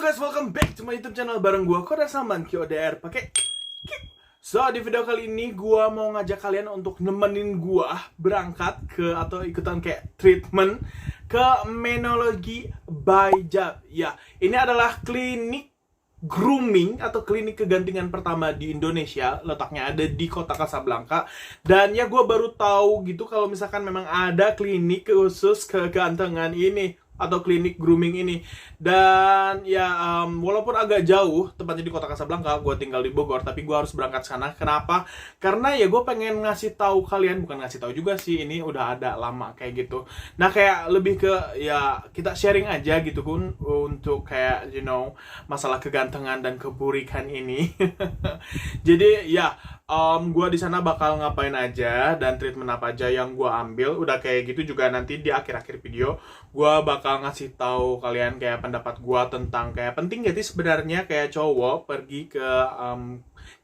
Halo guys, welcome back to my YouTube channel bareng gua Koda Salman QODR pakai. So, di video kali ini gua mau ngajak kalian untuk nemenin gua berangkat ke atau ikutan kayak treatment ke Menology by Jab. Ya, ini adalah klinik grooming atau klinik kegantengan pertama di Indonesia. Letaknya ada di kota Casablanca. Dan ya gue baru tahu gitu kalau misalkan memang ada klinik khusus kegantengan ini atau klinik grooming ini. Dan ya walaupun agak jauh, tepatnya di kota Casablanca, gue tinggal di Bogor, tapi gue harus berangkat sana. Kenapa? Karena ya gue pengen ngasih tahu kalian, bukan ngasih tahu juga sih, ini udah ada lama kayak gitu. Nah kayak lebih ke ya kita sharing aja gitu kun untuk kayak masalah kegantengan dan keburikan ini. Jadi ya gue di sana bakal ngapain aja dan treatment apa aja yang gue ambil. Udah kayak gitu juga nanti di akhir-akhir video gue bakal ngasih tahu kalian kayak pendapat gue tentang kayak penting gak sih sebenarnya kayak cowok pergi ke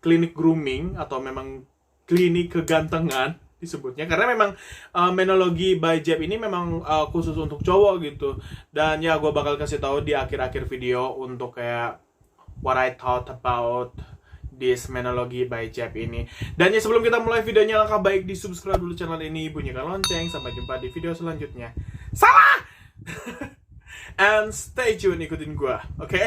klinik grooming atau memang klinik kegantengan disebutnya, karena memang Menology by Jab ini memang khusus untuk cowok gitu. Dan ya gue bakal kasih tahu di akhir-akhir video untuk kayak what I thought about this Menology by Jab ini. Dan ya sebelum kita mulai videonya, langkah baik di subscribe dulu channel ini, bunyikan lonceng. Sampai jumpa di video selanjutnya. Salah! And stay tune, ikutin gua, oke?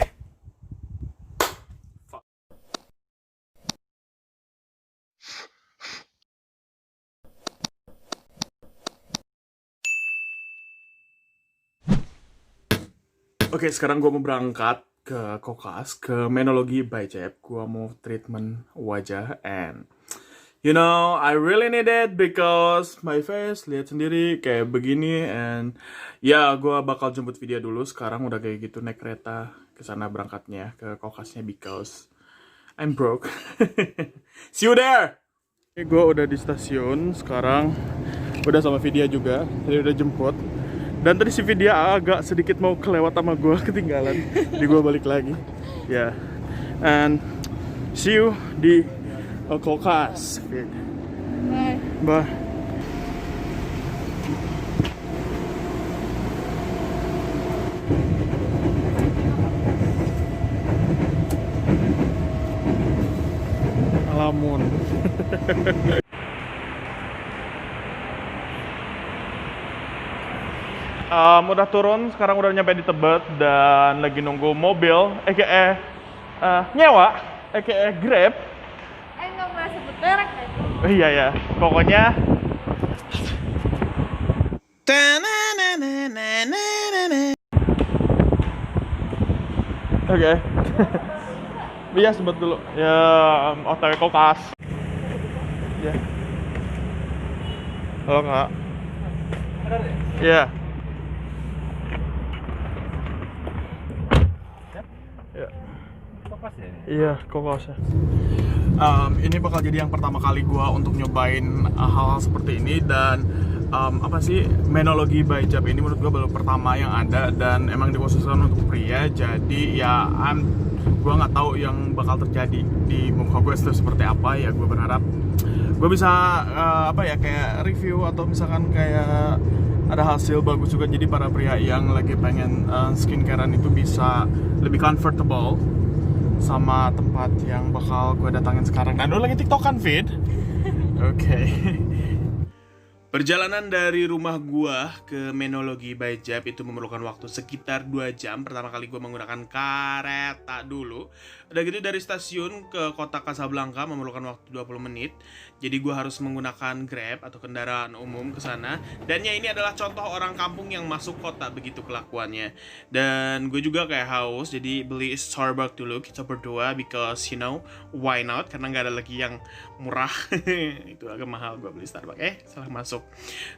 Oke, sekarang gua mau berangkat ke Kokas, ke Menology by Jab. Gua mau treatment wajah and I really need it because my face, lihat sendiri kayak begini. And ya gua bakal jemput video dulu. Sekarang udah kayak gitu naik kereta ke sana berangkatnya ke Kokasnya because I'm broke. See you there. Oke, gua udah di stasiun sekarang. Udah sama Vidya juga. Tadi udah jemput. Dan tadi si Vidya agak sedikit mau kelewat sama gue, ketinggalan. Jadi gue balik lagi. Ya. Yeah. And see you di Kokas. Bye. Bye. Alamun. Udah turun, sekarang udah nyampe di Tebet dan lagi nunggu mobil, nyewa, Grab. Nggak boleh sebut merek kan? Iya ya, pokoknya. Oke. Iya sebut dulu. Ya, OTW Kokas. Ya. Halo Kak. Iya. Iya, Kokos ya. Ini bakal jadi yang pertama kali gue untuk nyobain hal-hal seperti ini. Dan Menology by Jab ini menurut gue baru pertama yang ada dan emang dikhususkan untuk pria. Jadi ya gue nggak tahu yang bakal terjadi di muka gue itu seperti apa. Ya gue berharap gue bisa kayak review atau misalkan kayak ada hasil bagus juga, jadi para pria yang lagi pengen skincarean itu bisa lebih comfortable sama tempat yang bakal gue datangin sekarang. Dan lu lagi TikTokan, Vid? Oke. Perjalanan dari rumah gua ke Menology by Jab itu memerlukan waktu sekitar 2 jam. Pertama kali gua menggunakan kereta dulu. Udah gitu dari stasiun ke kota Casablanca memerlukan waktu 20 menit. Jadi gua harus menggunakan Grab atau kendaraan umum ke sana. Dan ya ini adalah contoh orang kampung yang masuk kota, begitu kelakuannya. Dan gue juga kayak haus, jadi beli Starbucks dulu kita berdua because why not? Karena nggak ada lagi yang murah. Itu agak mahal gue beli Starbucks. Salah masuk.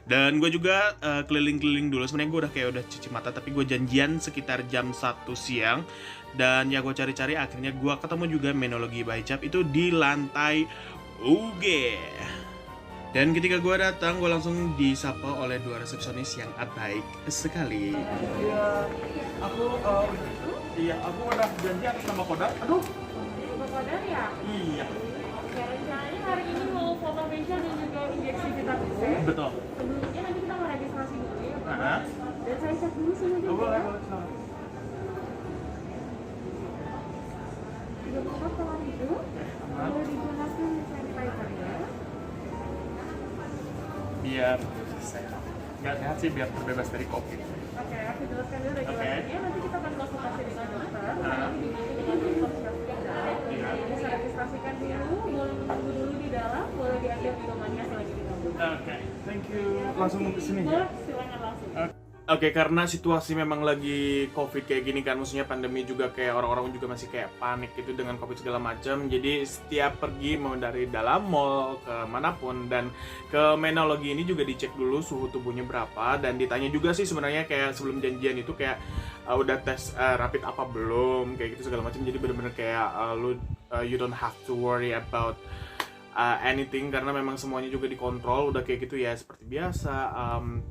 Dan gue juga keliling-keliling dulu. Sebenarnya gue udah cuci mata, tapi gue janjian sekitar jam 1 siang. Dan ya gue cari-cari, akhirnya gue ketemu juga Menology by Jab itu di lantai UG. Dan ketika gue datang, gue langsung disapa oleh 2 resepsionis yang baik sekali. Iya, aku udah janji atas nama Kodar. Aduh, Kodar ya? Iya. Oke, rencananya hari ini mau foto facial dan juga injeksi vitamin C. Betul. Sebelumnya nanti kita mau registrasi dulu ya, Pak. Nah. Dan saya cek dulu suhunya. Boleh. 24 pola hidup, boleh digunakan sanitizer ya. Biar sehat. Nggak sehat sih, biar terbebas dari COVID. Oke, aku jelaskan dulu regulasinya. Nanti kita akan konsultasi dengan dokter. Nanti diganti dengan dokter spesialis. Bisa registrasikan dulu, boleh menunggu dulu di dalam, boleh diambil minumannya selagi ditunggu. Oke, thank you. Langsung ke sini ya. Boleh, silakan langsung. Oke, karena situasi memang lagi COVID kayak gini kan, maksudnya pandemi juga kayak orang-orang juga masih kayak panik gitu dengan COVID segala macam. Jadi setiap pergi mau dari dalam mall ke manapun dan ke menologi ini juga dicek dulu suhu tubuhnya berapa dan ditanya juga sih sebenarnya kayak sebelum janjian itu kayak udah tes rapid apa belum kayak gitu segala macam. Jadi bener-bener kayak you don't have to worry about anything karena memang semuanya juga dikontrol udah kayak gitu ya seperti biasa,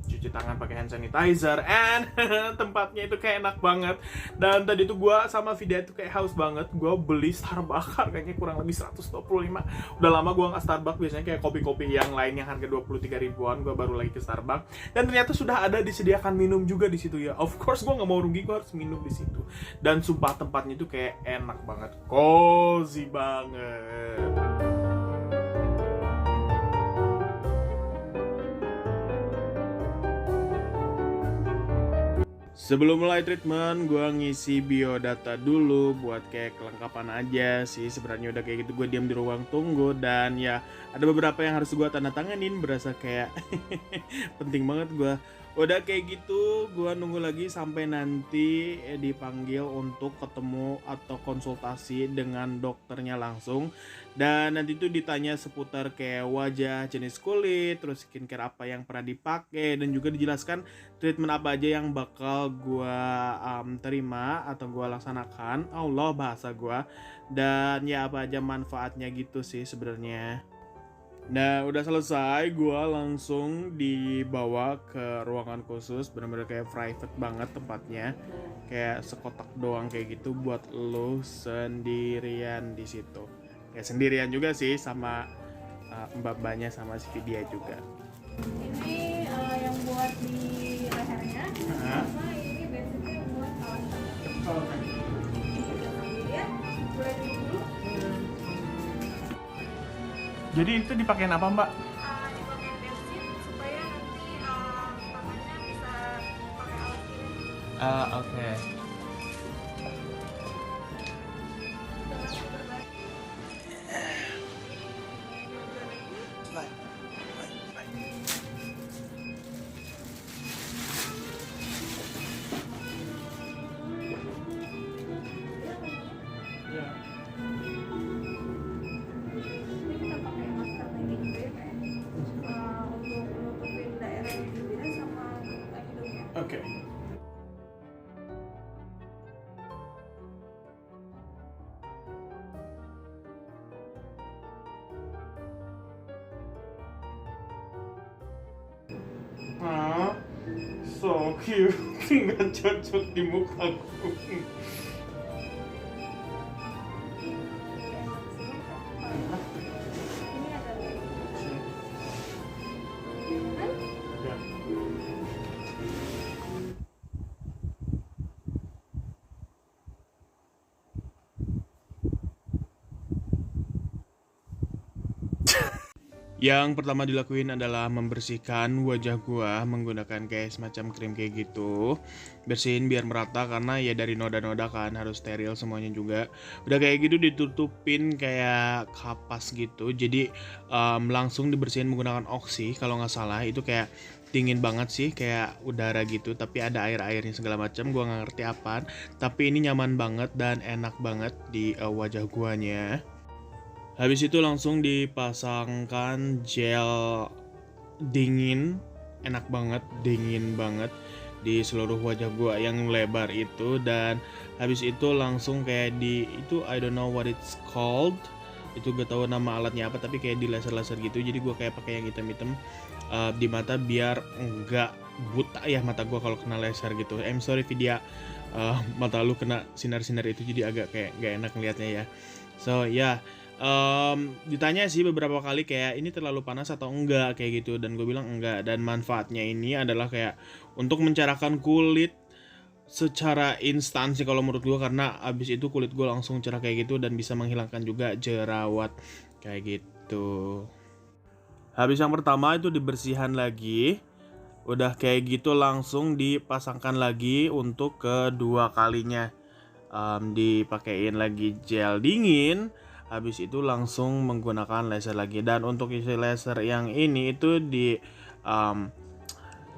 cuci tangan pakai hand sanitizer and tempatnya itu kayak enak banget. Dan tadi tuh gue sama Vidya tuh kayak haus banget, gue beli Starbucks harganya kurang lebih 125. Udah lama gue nggak Starbucks, biasanya kayak kopi-kopi yang lain yang harga 23 ribuan, gue baru lagi ke Starbucks dan ternyata sudah ada disediakan minum juga di situ ya. Of course gue nggak mau rugi, gue harus minum di situ dan sumpah tempatnya itu kayak enak banget, cozy banget. Sebelum mulai treatment, gue ngisi biodata dulu buat kayak kelengkapan aja sih. Sebenarnya udah kayak gitu gue diam di ruang tunggu dan ya ada beberapa yang harus gue tanda tanganin, berasa kayak penting banget gue. Udah kayak gitu, gue nunggu lagi sampai nanti dipanggil untuk ketemu atau konsultasi dengan dokternya langsung. Dan nanti tuh ditanya seputar kayak wajah, jenis kulit, terus skincare apa yang pernah dipakai, dan juga dijelaskan treatment apa aja yang bakal gue terima atau gue laksanakan. Allah bahasa gue. Dan ya apa aja manfaatnya gitu sih sebenarnya. Nah udah selesai, gue langsung dibawa ke ruangan khusus, bener-bener kayak private banget tempatnya, kayak sekotak doang kayak gitu buat lo sendirian di situ. Kayak sendirian juga sih sama mbak-mbaknya sama si Vidya juga. Ini yang buat di lehernya, sama ini basicnya buat kawan kaki. Ya, boleh dulu. Jadi itu dipakein apa mbak? Dipakai bensin supaya nanti tangannya bisa pakai alat ini. Oke. Dengan super baik. Ini kita pakai masker ini juga ya kayak untuk menutupin daerah bibirnya sama hidungnya. Oke. So cute, nggak cocok di mukaku. Ini ada Ya. Yang pertama dilakuin adalah membersihkan wajah gua menggunakan kayak semacam krim kayak gitu. Bersihin biar merata karena ya dari noda-noda kan harus steril semuanya juga. Udah kayak gitu ditutupin kayak kapas gitu. Jadi langsung dibersihin menggunakan oksi kalau nggak salah. Itu kayak dingin banget sih, kayak udara gitu, tapi ada air-airnya segala macam. Gua nggak ngerti apaan, tapi ini nyaman banget dan enak banget di wajah guanya. Habis itu langsung dipasangkan gel dingin, enak banget, dingin banget di seluruh wajah gua yang lebar itu. Dan habis itu langsung kayak itu I don't know what it's called, itu gak tahu nama alatnya apa, tapi kayak di laser-laser gitu. Jadi gua kayak pakai yang hitam-hitam di mata biar enggak buta ya mata gua kalau kena laser gitu. I'm sorry Vidya, mata lu kena sinar-sinar itu jadi agak kayak gak enak ngeliatnya ya. So ya, ditanya sih beberapa kali kayak ini terlalu panas atau enggak kayak gitu, dan gue bilang enggak. Dan manfaatnya ini adalah kayak untuk mencerahkan kulit secara instan sih kalau menurut gue, karena abis itu kulit gue langsung cerah kayak gitu dan bisa menghilangkan juga jerawat kayak gitu. Habis yang pertama itu dibersihan lagi, udah kayak gitu langsung dipasangkan lagi untuk kedua kalinya. Dipakein lagi gel dingin, habis itu langsung menggunakan laser lagi. Dan untuk isi laser yang ini itu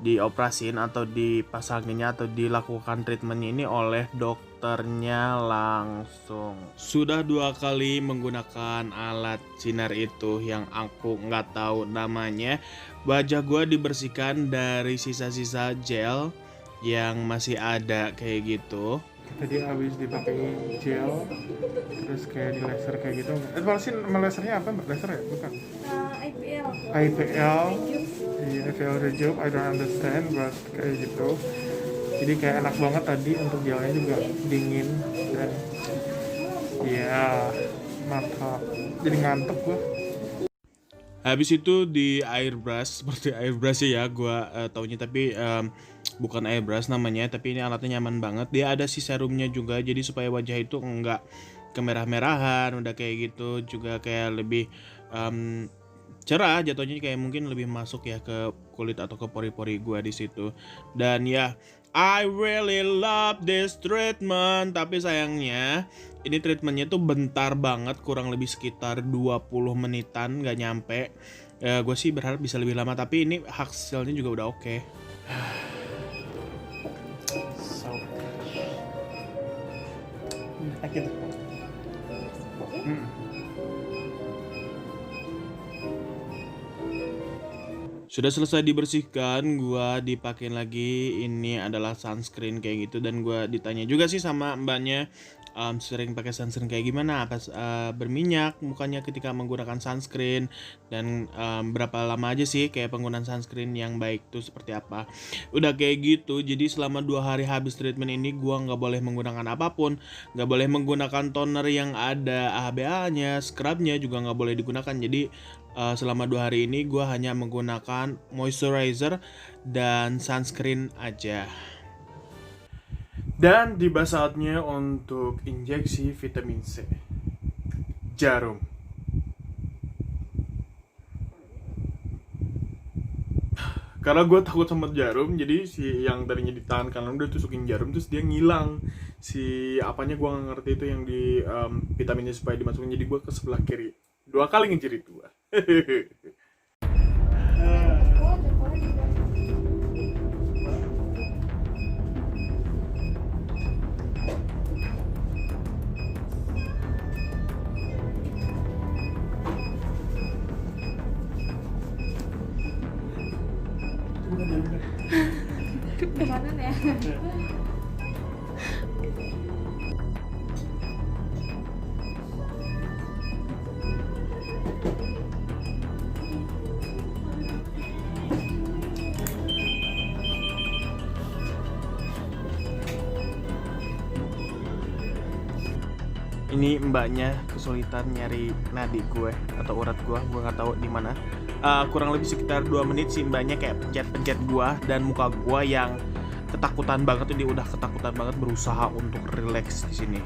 dioperasin atau dipasanginnya atau dilakukan treatmentnya ini oleh dokternya langsung. Sudah 2 kali menggunakan alat sinar itu yang aku nggak tahu namanya. Wajah gue dibersihkan dari sisa-sisa gel yang masih ada kayak gitu. Tadi habis dipakai gel, terus kayak di laser kayak gitu. Sih nama lasernya apa mbak? Laser ya? Bukan? IPL. IPL. Iya, IPL rejuve. I don't understand, but kayak gitu. Jadi kayak enak banget tadi, untuk gelnya juga dingin dan ya mantap. Jadi ngantuk gua. Habis itu di airbrush, seperti airbrush ya gua taunya, tapi bukan airbrush namanya, tapi ini alatnya nyaman banget. Dia ada si serumnya juga, jadi supaya wajah itu enggak kemerah-merahan, udah kayak gitu juga kayak lebih cerah jatuhnya, kayak mungkin lebih masuk ya ke kulit atau ke pori-pori gua di situ. Dan ya, I really love this treatment, tapi sayangnya ini treatmentnya tuh bentar banget, kurang lebih sekitar 20 menitan, nggak nyampe. Gue sih berharap bisa lebih lama, tapi ini hasilnya juga udah oke. So, gitu. Sudah selesai dibersihkan, gua dipakein lagi. Ini adalah sunscreen kayak gitu, dan gua ditanya juga sih sama mbaknya, sering pakai sunscreen kayak gimana, apa berminyak mukanya ketika menggunakan sunscreen, dan berapa lama aja sih kayak penggunaan sunscreen yang baik tuh seperti apa. Udah kayak gitu, jadi selama 2 hari habis treatment ini gua nggak boleh menggunakan apapun, nggak boleh menggunakan toner yang ada AHA-nya, scrubnya juga nggak boleh digunakan. Jadi selama 2 hari ini gue hanya menggunakan moisturizer dan sunscreen aja. Dan tiba saatnya untuk injeksi vitamin C. Jarum. Karena gue takut sama jarum, jadi si yang tadinya di tangan kanan udah tusukin jarum, terus dia ngilang. Si apanya gue gak ngerti itu yang di vitaminnya supaya dimasukin, jadi gue ke sebelah kiri. 2 kali ngejirit gue. Gimana ya? Ini mbaknya kesulitan nyari nadi gue atau urat gue nggak tahu di mana. Kurang lebih sekitar 2 menit sih mbaknya kayak pencet-pencet gue, dan muka gue yang ketakutan banget, dia udah ketakutan banget berusaha untuk relax di sini.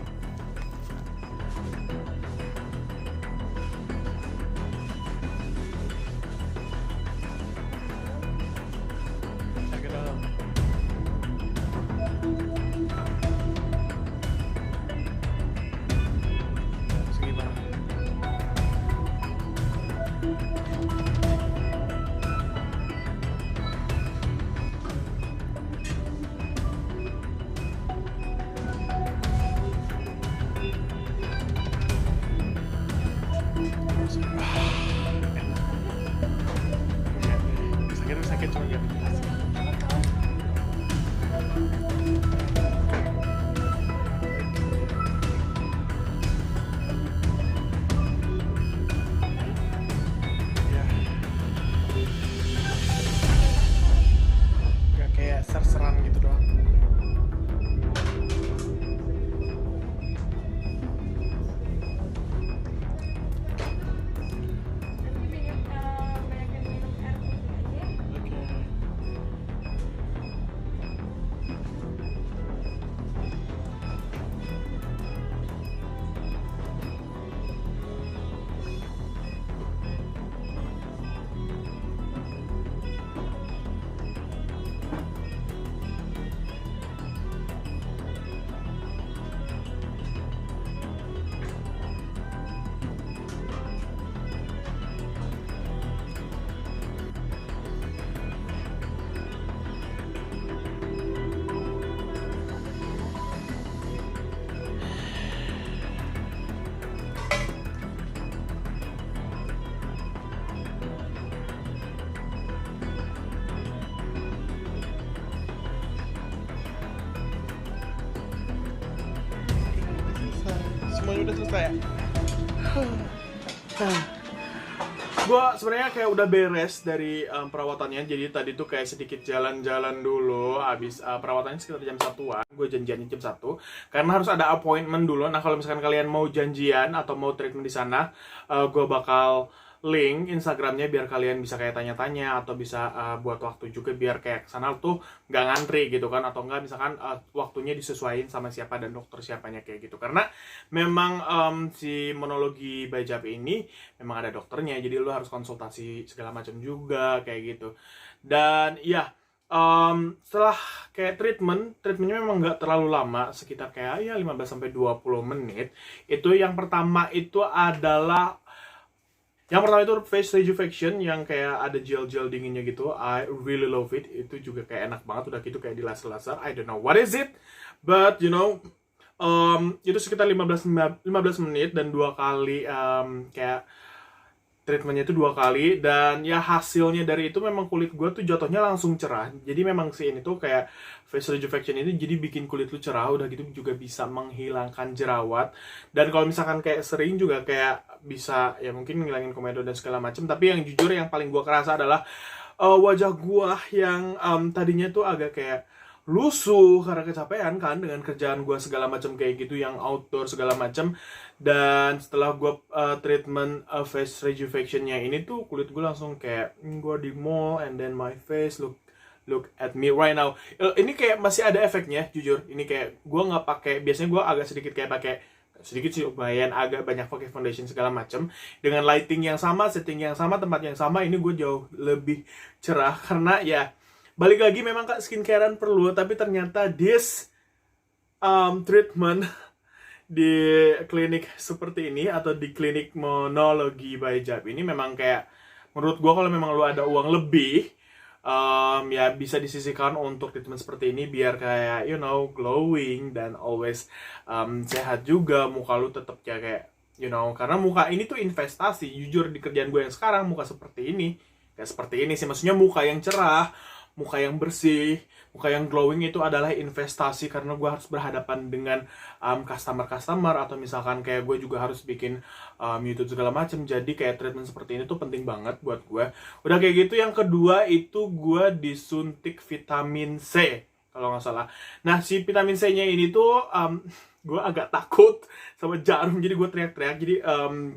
semuanya udah selesai ya. Gue sebenarnya kayak udah beres dari perawatannya, jadi tadi tuh kayak sedikit jalan-jalan dulu, habis perawatannya sekitar jam 1-an, gue janjiannya jam 1, karena harus ada appointment dulu. Nah kalau misalkan kalian mau janjian atau mau treatment di sana, gue bakal link Instagramnya biar kalian bisa kayak tanya-tanya atau bisa buat waktu juga biar kayak kesana tuh nggak ngantri gitu kan, atau nggak misalkan waktunya disesuaikan sama siapa dan dokter siapanya kayak gitu, karena memang si monologi by Jap ini memang ada dokternya, jadi lu harus konsultasi segala macam juga kayak gitu. Dan ya setelah kayak treatmentnya memang nggak terlalu lama, sekitar kayak ya 15-20 menit. Itu yang pertama itu itu face rejuvenation yang kayak ada gel-gel dinginnya gitu. I really love it. Itu juga kayak enak banget. Udah gitu kayak di laser-laser. I don't know what is it, but you know, itu sekitar 15 menit dan 2 kali kayak treatmentnya itu 2 kali. Dan ya hasilnya dari itu memang kulit gue tuh jatuhnya langsung cerah. Jadi memang sih ini tuh kayak face rejuvenation ini jadi bikin kulit lu cerah. Udah gitu juga bisa menghilangkan jerawat. Dan kalau misalkan kayak sering juga kayak bisa ya mungkin ngilangin komedo dan segala macam. Tapi yang jujur yang paling gue kerasa adalah wajah gue yang tadinya tuh agak kayak lusuh karena kecapean kan dengan kerjaan gue segala macam kayak gitu yang outdoor segala macam. Dan setelah gue treatment face rejuvenationnya ini tuh kulit gue langsung kayak gue di mall and then my face look at me right now. Ini kayak masih ada efeknya jujur. Ini kayak gue nggak pakai, biasanya gue agak sedikit kayak pakai sedikit sih lumayan agak banyak pakai foundation segala macam dengan lighting yang sama, setting yang sama, tempat yang sama. Ini gue jauh lebih cerah karena ya balik lagi memang kak skincarean perlu, tapi ternyata this treatment di klinik seperti ini atau di klinik monologi by Jap ini memang kayak menurut gue kalau memang lu ada uang lebih ya bisa disisihkan untuk treatment seperti ini biar kayak you know glowing dan always sehat juga muka lu tetap ya kayak you know, karena muka ini tuh investasi. Jujur di kerjaan gue yang sekarang muka seperti ini kayak seperti ini sih, maksudnya muka yang cerah, muka yang bersih, muka yang glowing itu adalah investasi karena gue harus berhadapan dengan customer atau misalkan kayak gue juga harus bikin YouTube segala macam. Jadi kayak treatment seperti ini tuh penting banget buat gue. Udah kayak gitu, yang kedua itu gue disuntik vitamin C kalau nggak salah. Nah si vitamin C-nya ini tuh gue agak takut sama jarum, jadi gue teriak-teriak. Jadi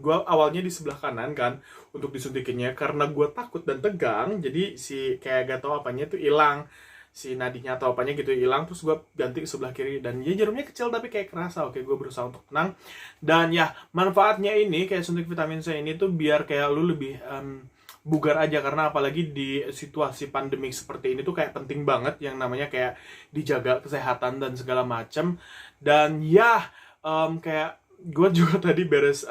gue awalnya di sebelah kanan kan untuk disuntikinnya, karena gue takut dan tegang, jadi si kayak gak tau apanya tuh hilang, si nadinya atau apanya gitu hilang. Terus gue ganti ke sebelah kiri dan ya jarumnya kecil tapi kayak kerasa. Oke, gue berusaha untuk tenang. Dan ya manfaatnya ini kayak suntik vitamin C ini tuh biar kayak lu lebih bugar aja, karena apalagi di situasi pandemik seperti ini tuh kayak penting banget yang namanya kayak dijaga kesehatan dan segala macam. Dan ya kayak gue juga tadi beres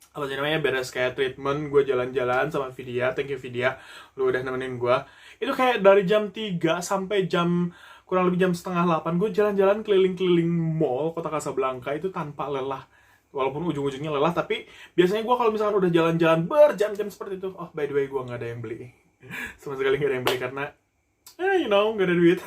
apa sih namanya, beres kayak treatment, gue jalan-jalan sama Vidya. Thank you Vidya, lu udah nemenin gue. Itu kayak dari jam 3 sampai jam kurang lebih jam setengah 8 gue jalan-jalan keliling-keliling mall Kota Kasablanka itu tanpa lelah. Walaupun ujung-ujungnya lelah, tapi biasanya gue kalau misalkan udah jalan-jalan berjam-jam seperti itu, oh by the way gue nggak ada yang beli. Sama sekali nggak ada yang beli karena you know, nggak ada duit.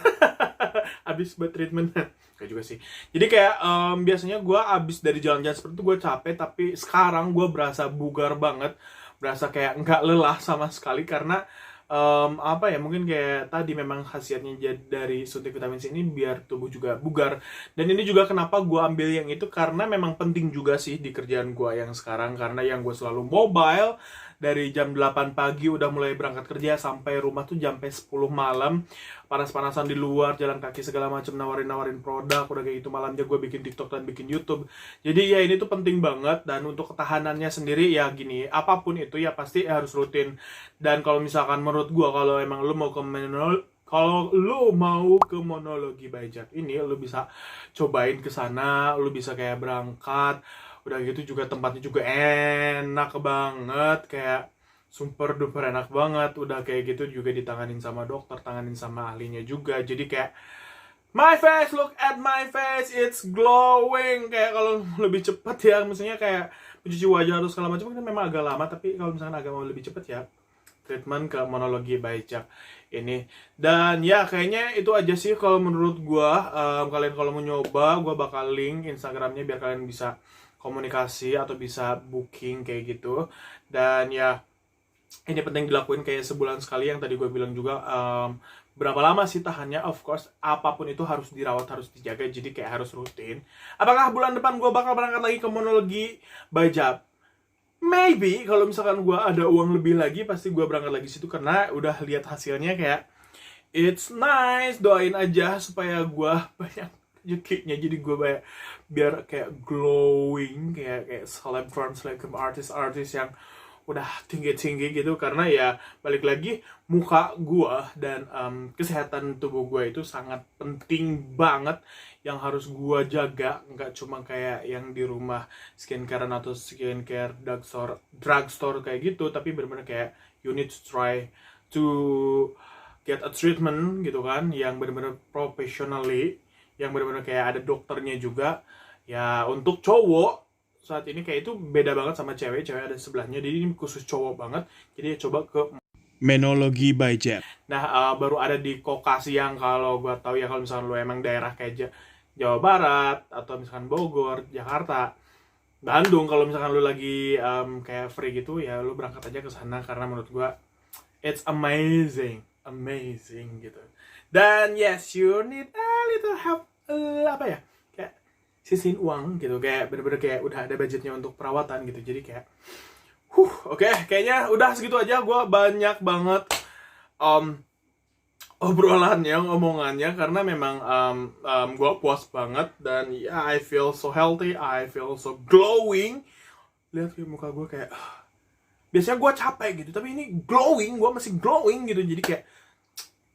Abis buat treatment. Kayak juga sih. Jadi kayak biasanya gue abis dari jalan-jalan seperti itu gue capek, tapi sekarang gue berasa bugar banget, berasa kayak nggak lelah sama sekali karena apa ya, mungkin kayak tadi memang khasiatnya dari suntik vitamin C ini biar tubuh juga bugar. Dan ini juga kenapa gue ambil yang itu, karena memang penting juga sih di kerjaan gue yang sekarang, karena yang gue selalu mobile dari jam 8 pagi udah mulai berangkat kerja sampai rumah tuh jam 10 malam, panas-panasan di luar, jalan kaki segala macam, nawarin produk. Udah kayak gitu malamnya gue bikin TikTok dan bikin YouTube. Jadi ya ini tuh penting banget. Dan untuk ketahanannya sendiri ya gini, apapun itu ya pasti harus rutin. Dan kalau misalkan menurut gue, kalau emang lu mau ke monologi by Jap ini, lu bisa cobain ke sana, lu bisa kayak berangkat. Udah gitu juga tempatnya juga enak banget, kayak super duper enak banget. Udah kayak gitu juga ditanganin sama dokter, tanganin sama ahlinya juga. Jadi kayak my face, look at my face, it's glowing. Kayak kalau lebih cepet ya, misalnya kayak mencuci wajah atau segala macam kan memang agak lama, tapi kalau misalkan agak mau lebih cepet ya treatment ke monologi by Jack ini. Dan ya kayaknya itu aja sih kalau menurut gua. Kalian kalau mau nyoba, gua bakal link Instagramnya biar kalian bisa komunikasi atau bisa booking kayak gitu. Dan ya ini penting dilakuin kayak sebulan sekali yang tadi gue bilang juga. Berapa lama sih tahannya? Of course, apapun itu harus dirawat, harus dijaga, jadi kayak harus rutin. Apakah bulan depan gue bakal berangkat lagi ke monologi by Jack? Maybe, kalau misalkan gue ada uang lebih lagi, pasti gue berangkat lagi situ karena udah lihat hasilnya kayak it's nice. Doain aja supaya gue banyak rezekinya, jadi gue biar kayak glowing, kayak selebgram artis yang udah tinggi gitu. Karena ya balik lagi, muka gue dan kesehatan tubuh gue itu sangat penting banget yang harus gue jaga. Nggak cuma kayak yang di rumah skincare atau skincare drugstore kayak gitu, tapi benar-benar kayak you need to try to get a treatment gitu kan, yang benar-benar professionally, yang benar-benar kayak ada dokternya juga. Ya untuk cowok saat ini kayak itu beda banget sama cewek ada sebelahnya, jadi ini khusus cowok banget. Jadi ya coba ke Menologi by Jack. Nah, baru ada di Kokasi, yang kalau gue tahu ya, kalau misalkan lu emang daerah kayak Jawa Barat atau misalkan Bogor, Jakarta, Bandung, kalau misalkan lu lagi kayak free gitu ya, lu berangkat aja ke sana karena menurut gue it's amazing gitu. Dan yes, you need a little help, apa ya, kayak sisihin uang gitu, kayak bener-bener kayak udah ada budgetnya untuk perawatan gitu. Jadi kayak oke, kayaknya udah segitu aja. Gue banyak banget obrolannya, ngomongannya, karena memang gue puas banget. Dan ya, I feel so healthy, I feel so glowing. Lihat ya muka gue kayak biasanya gue capek gitu, tapi ini glowing, gue masih glowing gitu. Jadi kayak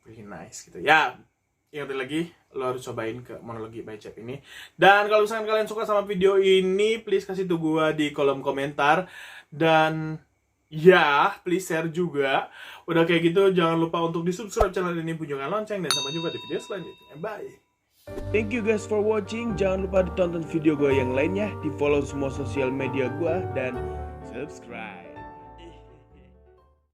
really nice gitu ya. Yang lagi, lo harus cobain ke monologi by Jack ini. Dan kalau misalkan kalian suka sama video ini, please kasih tuh gue di kolom komentar. Dan ya, please share juga. Udah kayak gitu, jangan lupa untuk di subscribe channel ini, bunyikan lonceng, dan sampai jumpa di video selanjutnya. Bye. Thank you guys for watching. Jangan lupa ditonton video gue yang lainnya, di follow semua sosial media gue, dan subscribe.